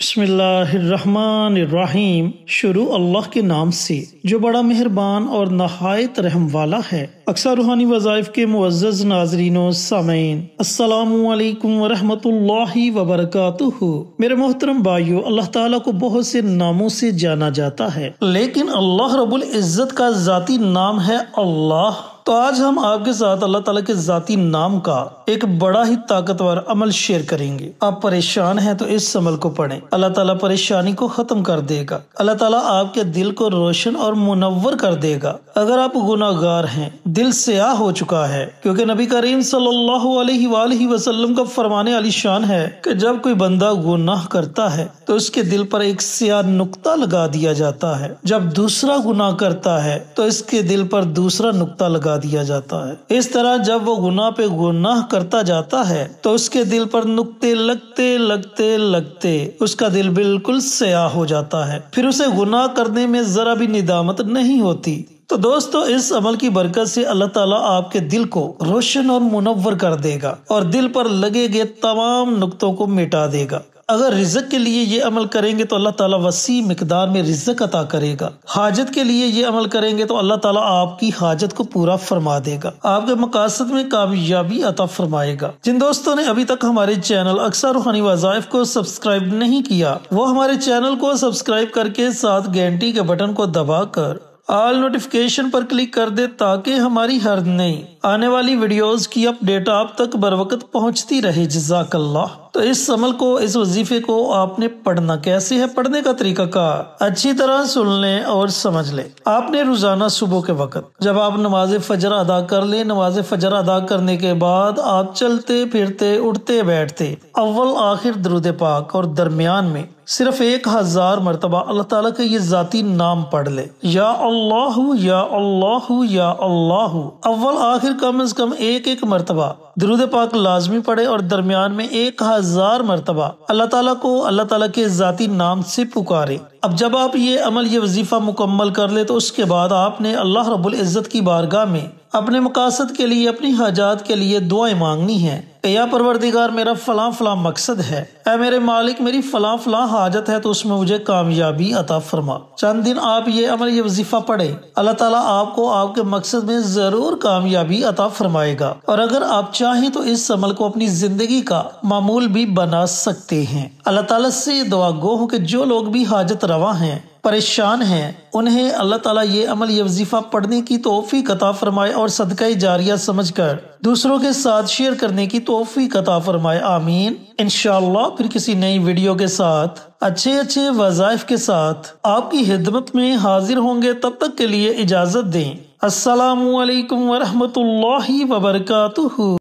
बिस्मिल्लाहिर्रहमानिर्रहीम। शुरू अल्लाह के नाम से जो बड़ा मेहरबान और नहायत रहम वाला है। अक्सर रूहानी वज़ाइफ के मुअज़्ज़ज़ नाज़रीनों सामीन, अस्सलामु अलैकुम वरहमतुल्लाहि वबरकातुहू। मेरे मोहतरम भाइयों, अल्लाह ताला को बहुत से नामों से जाना जाता है, लेकिन अल्लाह रब्बुल इज़्ज़त का ज़ाती नाम है अल्लाह। तो आज हम आपके साथ अल्लाह ताला के ज़ाती नाम का एक बड़ा ही ताकतवर अमल शेयर करेंगे। आप परेशान हैं तो इस अमल को पढ़ें, अल्लाह ताला परेशानी को खत्म कर देगा। अल्लाह ताला आपके दिल को रोशन और मुनव्वर कर देगा। अगर आप गुनाहगार हैं, दिल स्याह हो चुका है, क्योंकि नबी करीम सल्लल्लाहु अलैहि वसल्लम का फरमाने आलीशान है कि जब कोई बंदा गुनाह करता है तो उसके दिल पर एक स्याह नुक्ता लगा दिया जाता है। जब दूसरा गुनाह करता है तो इसके दिल पर दूसरा नुक्ता लगा दिया जाता है। इस तरह जब वो गुनाह पे गुनाह करता जाता है तो उसके दिल पर नुक्ते लगते लगते लगते उसका दिल बिल्कुल स्याह हो जाता है। फिर उसे गुनाह करने में जरा भी निदामत नहीं होती। तो दोस्तों, इस अमल की बरकत से अल्लाह ताला आपके दिल को रोशन और मुनव्वर कर देगा और दिल पर लगे गए तमाम नुक्तों को मिटा देगा। अगर रिज़्क के लिए ये अमल करेंगे तो अल्लाह ताला वसी मिकदार में रिज़्क अता करेगा। हाजत के लिए ये अमल करेंगे तो अल्लाह ताला आपकी हाजत को पूरा फरमा देगा, आपके मकासद में कामयाबी अता फरमाएगा। जिन दोस्तों ने अभी तक हमारे चैनल अक्सर रूहानी वज़ाइफ को सब्सक्राइब नहीं किया, वो हमारे चैनल को सब्सक्राइब करके साथ घंटी के बटन को दबाकर ऑल नोटिफिकेशन पर क्लिक कर दे, ताकि हमारी हर नई आने वाली वीडियोस की अपडेट आप तक बर वक्त पहुंचती रहे। जज़ाकल्लाह। तो इस अमल को, इस वजीफे को आपने पढ़ना कैसे है, पढ़ने का तरीका का अच्छी तरह सुन लें और समझ लें। आपने रोजाना सुबह के वक्त जब आप नमाज फजर अदा कर लें, नमाज फजर अदा करने के बाद आप चलते फिरते उठते बैठते अव्वल आखिर दरूद पाक और दरमियान में सिर्फ 1000 मरतबा अल्लाह ताला के ये जाती नाम पढ़ ले। या अल्लाहु या अल्लाहु या अल्लाहु। अव्वल आखिर कम से कम एक मरतबा दरूद पाक लाजमी पढ़े और दरमियान में 1000 मरतबा अल्लाह ताला को अल्लाह ताला के जाती नाम से पुकारे। अब जब आप ये अमल, ये वजीफा मुकम्मल कर ले तो उसके बाद आपने अल्लाह रब्बुल इज़्ज़त की बारगाह में अपने मकासद के लिए, अपनी हाजात के लिए दुआएं मांगनी है। या परवरदिगार, मेरा फलां फलां मकसद है, ऐ मेरे मालिक मेरी फलां फलां हाजत है, तो उसमें मुझे कामयाबी अता फरमा। चंद दिन आप ये अमल, ये वजीफा पढ़े, अल्लाह ताला आपको आपके मकसद में जरूर कामयाबी अता फरमाएगा। और अगर आप चाहें तो इस अमल को अपनी जिंदगी का मामूल भी बना सकते हैं। अल्लाह ताला से दुआ गो हो कि जो लोग भी हाजत रवा हैं, परेशान हैं, उन्हें अल्लाह ताला ये अमल, ये वजीफा पढ़ने की तौफीक अता फरमाए और सदका जारिया समझकर दूसरों के साथ शेयर करने की तौफीक अता फरमाए। आमीन। इंशाअल्लाह फिर किसी नई वीडियो के साथ, अच्छे वज़ाइफ के साथ आपकी खिदमत में हाजिर होंगे। तब तक के लिए इजाजत दें। अस्सलामु अलैकुम वरहमतुल्लाहि वबरकातुहू।